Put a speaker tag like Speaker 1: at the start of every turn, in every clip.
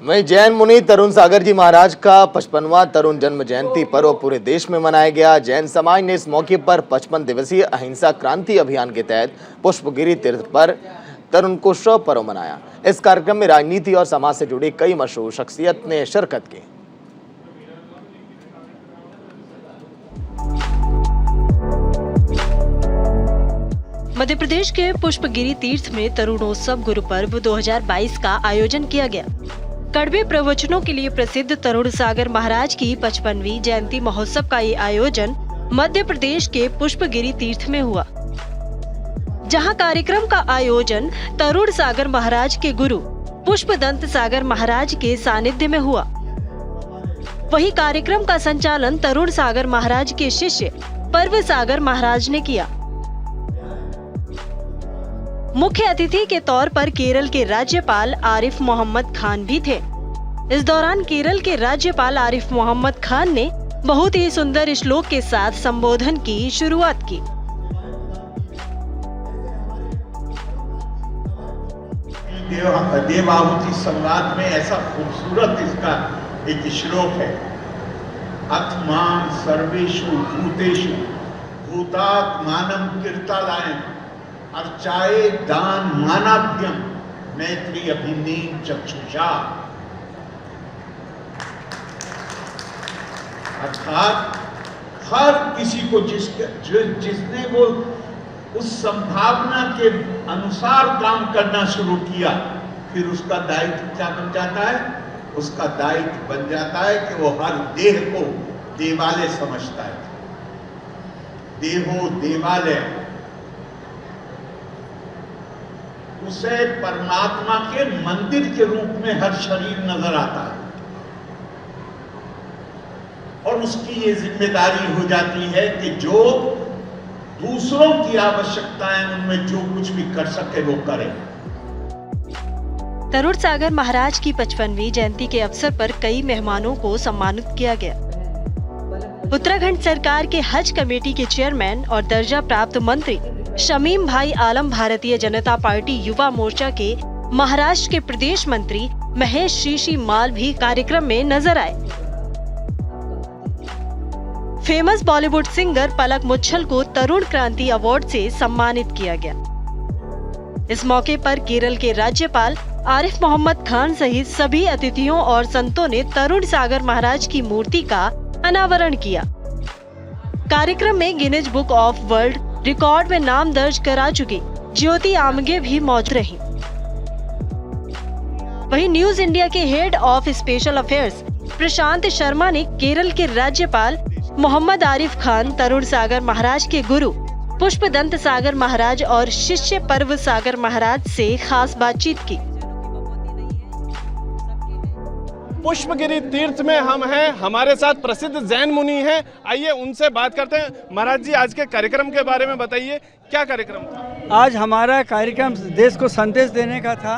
Speaker 1: वहीं जैन मुनि तरुण सागर जी महाराज का 55वां तरुण जन्म जयंती पर्व पूरे देश में मनाया गया। जैन समाज ने इस मौके पर 55 दिवसीय अहिंसा क्रांति अभियान के तहत पुष्पगिरी तीर्थ पर तरुणोत्सव पर्व मनाया। इस कार्यक्रम में राजनीति और समाज से जुड़ी कई मशहूर शख्सियत ने शिरकत की।
Speaker 2: मध्य प्रदेश के पुष्पगिरी तीर्थ में तरुणोत्सव गुरु पर्व 2022 का आयोजन किया गया। कड़वे प्रवचनों के लिए प्रसिद्ध तरुण सागर महाराज की 55वीं जयंती महोत्सव का ये आयोजन मध्य प्रदेश के पुष्पगिरी तीर्थ में हुआ, जहां कार्यक्रम का आयोजन तरुण सागर महाराज के गुरु पुष्पदंत सागर महाराज के सानिध्य में हुआ। वहीं कार्यक्रम का संचालन तरुण सागर महाराज के शिष्य पर्व सागर महाराज ने किया। मुख्य अतिथि के तौर पर केरल के राज्यपाल आरिफ मोहम्मद खान भी थे। इस दौरान केरल के राज्यपाल आरिफ मोहम्मद खान ने बहुत ही सुंदर श्लोक के साथ संबोधन की शुरुआत की।
Speaker 3: देवाहुति संवाद में ऐसा खूबसूरत इसका एक श्लोक है, अथमान सर्वेषु भूतेषु भूतात्मानं कीर्तनाय अर्चाए दान मानाभ्यम मैत्री अभिनीम चक्षुषा। अर्थात हर किसी को जिसने वो उस संभावना के अनुसार काम करना शुरू किया, फिर उसका दायित्व क्या बन जाता है? उसका दायित्व बन जाता है कि वो हर देह को देवालय समझता है। देहो देवालय, उसे परमात्मा के मंदिर के रूप में हर शरीर नजर आता है और उसकी ये जिम्मेदारी हो जाती है कि जो दूसरों की आवश्यकताएं उनमें जो कुछ भी कर सके वो करे।
Speaker 2: तरुण सागर महाराज की 55वीं जयंती के अवसर पर कई मेहमानों को सम्मानित किया गया। उत्तराखंड सरकार के हज कमेटी के चेयरमैन और दर्जा प्राप्त मंत्री शमीम भाई आलम, भारतीय जनता पार्टी युवा मोर्चा के महाराष्ट्र के प्रदेश मंत्री महेश शीशी माल भी कार्यक्रम में नजर आए। फेमस बॉलीवुड सिंगर पलक मुच्छल को तरुण क्रांति अवार्ड से सम्मानित किया गया। इस मौके पर केरल के राज्यपाल आरिफ मोहम्मद खान सहित सभी अतिथियों और संतों ने तरुण सागर महाराज की मूर्ति का अनावरण किया। कार्यक्रम में Guinness book of world record में नाम दर्ज करा चुकी ज्योति आमगे भी मौजूद रही। वहीं न्यूज इंडिया के हेड ऑफ स्पेशल अफेयर्स प्रशांत शर्मा ने केरल के राज्यपाल मोहम्मद आरिफ खान, तरुण सागर महाराज के गुरु पुष्पदंत सागर महाराज और शिष्य पर्व सागर महाराज से खास बातचीत की।
Speaker 4: पुष्पगिरी तीर्थ में हम हैं, हमारे साथ प्रसिद्ध जैन मुनि हैं। आइए उनसे बात करते हैं। महाराज जी, आज के कार्यक्रम के बारे में बताइए, क्या कार्यक्रम था?
Speaker 5: आज हमारा कार्यक्रम देश को संदेश देने का था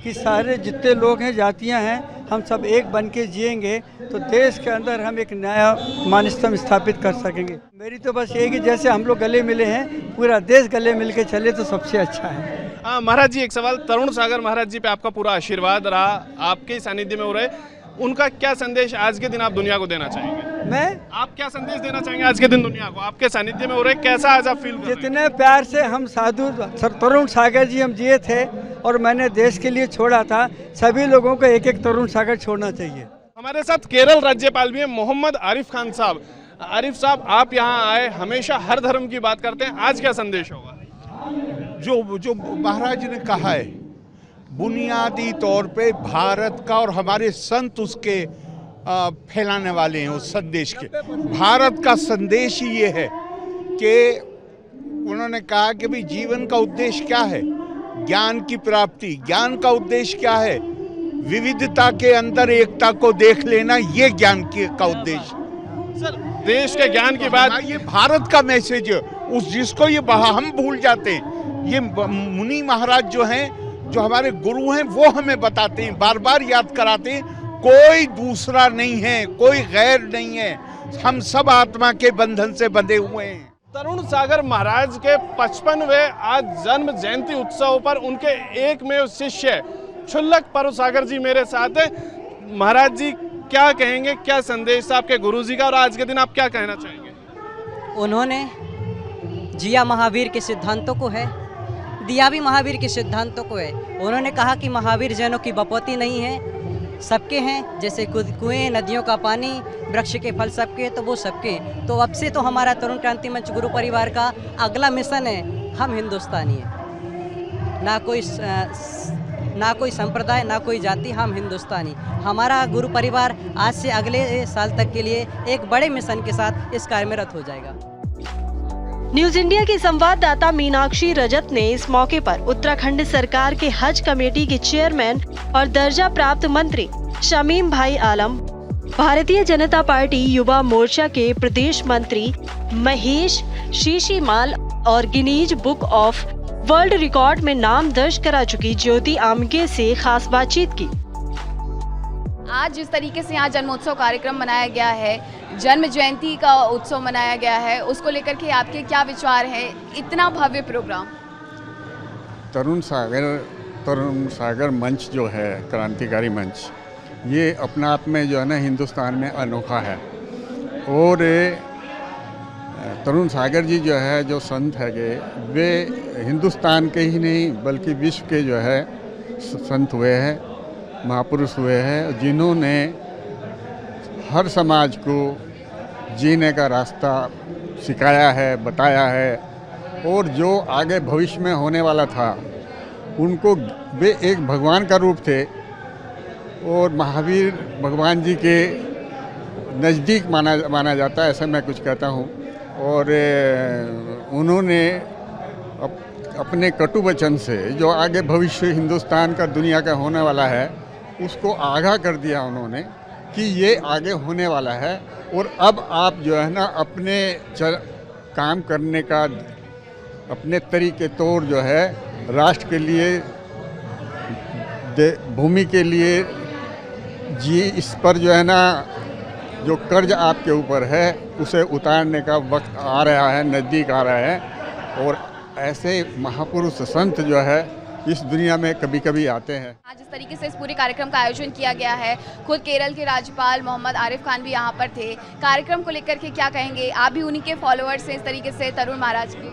Speaker 5: कि सारे जितने लोग हैं, जातियां हैं, हम सब एक बन के जिएंगे तो देश के अंदर हम एक नया मानस्तंभ स्थापित कर सकेंगे। मेरी तो बस यही कि जैसे हम लोग गले मिले हैं, पूरा देश गले मिल के चले तो सबसे अच्छा है।
Speaker 4: महाराज जी, एक सवाल, तरुण सागर महाराज जी पे आपका पूरा आशीर्वाद रहा, आपके सानिध्य में हो रहे, उनका क्या संदेश आज के दिन आप दुनिया को देना चाहेंगे? आप क्या संदेश देना चाहेंगे आज के दिन दुनिया को? आपके सानिध्य में हो रहे, कैसा आज आप फील कर रहे हैं?
Speaker 5: जितने प्यार से हम साधु तरुण सागर जी हम जिए थे और मैंने देश के लिए छोड़ा था, सभी लोगों को एक एक तरुण सागर छोड़ना चाहिए।
Speaker 4: हमारे साथ केरल राज्यपाल भी हैं, मोहम्मद आरिफ खान साहब। आरिफ साहब, आप यहाँ आए, हमेशा हर धर्म की बात करते हैं, आज क्या संदेश होगा?
Speaker 3: जो महाराज ने कहा है, बुनियादी तौर पे भारत का, और हमारे संत उसके फैलाने वाले हैं उस संदेश के। भारत का संदेश ही ये है कि उन्होंने कहा कि भाई जीवन का उद्देश्य क्या है? ज्ञान की प्राप्ति। ज्ञान का उद्देश्य क्या है? विविधता के अंदर एकता को देख लेना, ये ज्ञान का उद्देश्य।
Speaker 4: सर, देश के ज्ञान की बात,
Speaker 3: ये भारत का मैसेज है, उस जिसको ये हम भूल जाते हैं। ये मुनि महाराज जो हैं, जो हमारे गुरु हैं, वो हमें बताते हैं, बार बार याद कराते हैं, कोई दूसरा नहीं है, कोई गैर नहीं है, हम सब आत्मा के बंधन से बंधे हुए हैं।
Speaker 4: तरुण सागर महाराज के 55वें आज जन्म जयंती उत्सव पर उनके एकमेव शिष्य क्षुल्लक तरुण सागर जी मेरे साथ है। महाराज जी क्या कहेंगे, क्या संदेश था आपके गुरु जी का और आज के दिन आप क्या कहना चाहेंगे?
Speaker 6: उन्होंने जिया महावीर के सिद्धांतों को है, दिया भी महावीर के सिद्धांतों को है। उन्होंने कहा कि महावीर जैनों की बपौती नहीं है, सबके हैं, जैसे कुएं नदियों का पानी, वृक्ष के फल सबके, तो वो सबके। तो अब से तो हमारा तरुण क्रांति मंच गुरु परिवार का अगला मिशन है, हम हिंदुस्तानी हैं, ना कोई संप्रदाय, ना कोई जाति, हम हिंदुस्तानी। हमारा गुरु परिवार आज से अगले साल तक के लिए एक बड़े मिशन के साथ इस कार्य में रत हो जाएगा।
Speaker 2: न्यूज इंडिया की संवाददाता मीनाक्षी रजत ने इस मौके पर उत्तराखंड सरकार के हज कमेटी के चेयरमैन और दर्जा प्राप्त मंत्री शमीम भाई आलम, भारतीय जनता पार्टी युवा मोर्चा के प्रदेश मंत्री महेश शीशीमाल और Guinness book of world record में नाम दर्ज करा चुकी ज्योति आमगे से खास बातचीत की।
Speaker 7: आज जिस तरीके से यहाँ जन्मोत्सव कार्यक्रम मनाया गया है, जन्म जयंती का उत्सव मनाया गया है, उसको लेकर के आपके क्या विचार हैं? इतना भव्य प्रोग्राम।
Speaker 3: तरुण सागर मंच जो है, क्रांतिकारी मंच, ये अपना आप में जो है ना हिंदुस्तान में अनोखा है। और तरुण सागर जी जो है, जो संत है, वे हिंदुस्तान के ही नहीं बल्कि विश्व के जो है संत हुए हैं, महापुरुष हुए हैं, जिन्होंने हर समाज को जीने का रास्ता सिखाया है, बताया है। और जो आगे भविष्य में होने वाला था, उनको वे एक भगवान का रूप थे और महावीर भगवान जी के नज़दीक माना जाता है, ऐसा मैं कुछ कहता हूँ। और उन्होंने अपने कटु वचन से जो आगे भविष्य हिंदुस्तान का, दुनिया का होने वाला है, उसको आगाह कर दिया उन्होंने कि ये आगे होने वाला है। और अब आप जो है ना अपने काम करने का अपने तरीके तौर जो है राष्ट्र के लिए, भूमि के लिए जी, इस पर जो है ना जो कर्ज आपके ऊपर है उसे उतारने का वक्त आ रहा है, नज़दीक आ रहा है। और ऐसे महापुरुष संत जो है इस दुनिया में कभी कभी आते हैं।
Speaker 7: आज इस तरीके से इस पूरे कार्यक्रम का आयोजन किया गया है, खुद केरल के राज्यपाल मोहम्मद आरिफ खान भी यहाँ पर थे। कार्यक्रम को लेकर के क्या कहेंगे? आप भी उन्हीं के फॉलोअर्स हैं इस तरीके से तरुण महाराज के।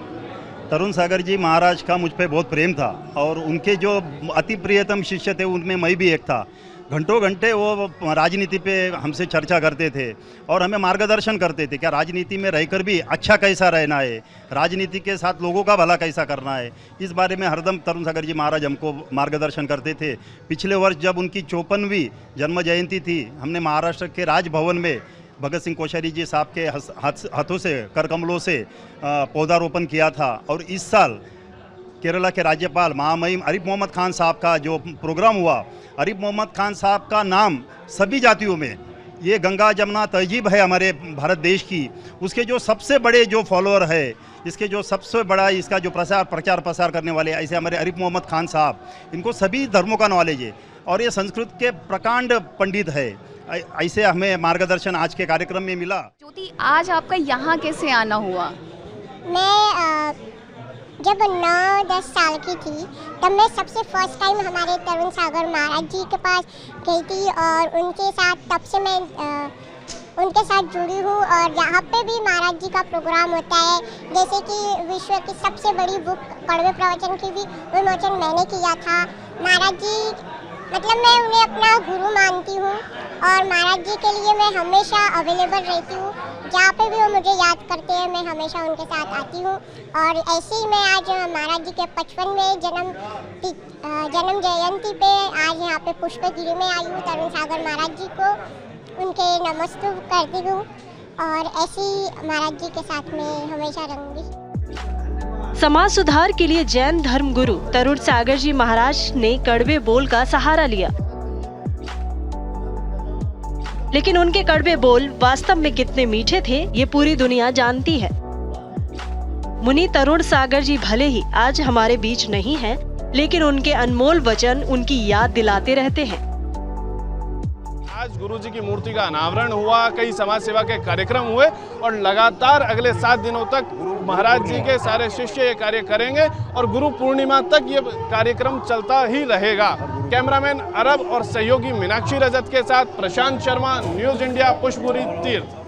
Speaker 8: तरुण सागर जी महाराज का मुझ पे बहुत प्रेम था और उनके जो अति प्रियतम शिष्य थे उनमें मैं भी एक था। घंटों घंटे वो राजनीति पे हमसे चर्चा करते थे और हमें मार्गदर्शन करते थे, क्या राजनीति में रहकर भी अच्छा कैसा रहना है, राजनीति के साथ लोगों का भला कैसा करना है, इस बारे में हरदम तरुण सागर जी महाराज हमको मार्गदर्शन करते थे। पिछले वर्ष जब उनकी 54वीं जन्म जयंती थी, हमने महाराष्ट्र के राजभवन में भगत सिंह कोश्यारी जी साहब के हाथों से, कर कमलों से पौधारोपण किया था। और इस साल केरला के राज्यपाल महामहिम आरिफ मोहम्मद खान साहब का जो प्रोग्राम हुआ, आरिफ मोहम्मद खान साहब का नाम सभी जातियों में, ये गंगा जमुना तहजीब है हमारे भारत देश की, उसके जो सबसे बड़े जो फॉलोअर है, इसके जो सबसे बड़ा इसका जो प्रचार प्रसार करने वाले ऐसे हमारे आरिफ मोहम्मद खान साहब, इनको सभी धर्मों का नॉलेज है और ये संस्कृत के प्रकांड पंडित है। ऐसे हमें मार्गदर्शन आज के कार्यक्रम में मिला।
Speaker 7: ज्योति, आज आपका यहाँ कैसे आना हुआ?
Speaker 9: मैं जब 9-10 साल की थी तब मैं सबसे फर्स्ट टाइम हमारे तरुण सागर महाराज जी के पास गई थी और उनके साथ, तब से मैं उनके साथ जुड़ी हूँ। और यहाँ पे भी महाराज जी का प्रोग्राम होता है, जैसे कि विश्व की सबसे बड़ी बुक कड़वे प्रवचन की भी विमोचन मैंने किया था। महाराज जी मतलब मैं उन्हें अपना गुरु मानती हूँ और महाराज जी के लिए मैं हमेशा अवेलेबल रहती हूँ। जहाँ पे भी वो मुझे याद करते हैं मैं हमेशा उनके साथ आती हूँ। और ऐसे ही मैं आज महाराज जी के 55वें जन्म जयंती पे आज यहाँ पे पुष्पगिरी में आई हूँ। तरुण सागर महाराज जी को उनके नमस्ते करती हूँ और ऐसे ही महाराज जी के साथ में हमेशा रहूँगी।
Speaker 2: समाज सुधार के लिए जैन धर्म गुरु तरुण सागर जी महाराज ने कड़वे बोल का सहारा लिया, लेकिन उनके कड़वे बोल वास्तव में कितने मीठे थे ये पूरी दुनिया जानती है। मुनि तरुण सागर जी भले ही आज हमारे बीच नहीं हैं, लेकिन उनके अनमोल वचन उनकी याद दिलाते रहते हैं।
Speaker 4: आज गुरुजी की मूर्ति का अनावरण हुआ, कई समाज सेवा के कार्यक्रम हुए और लगातार अगले 7 दिनों तक महाराज जी के सारे शिष्य ये कार्य करेंगे और गुरु पूर्णिमा तक ये कार्यक्रम चलता ही रहेगा। कैमरामैन अरब और सहयोगी मीनाक्षी रजत के साथ प्रशांत शर्मा, न्यूज़ इंडिया, पुष्पगिरी तीर्थ।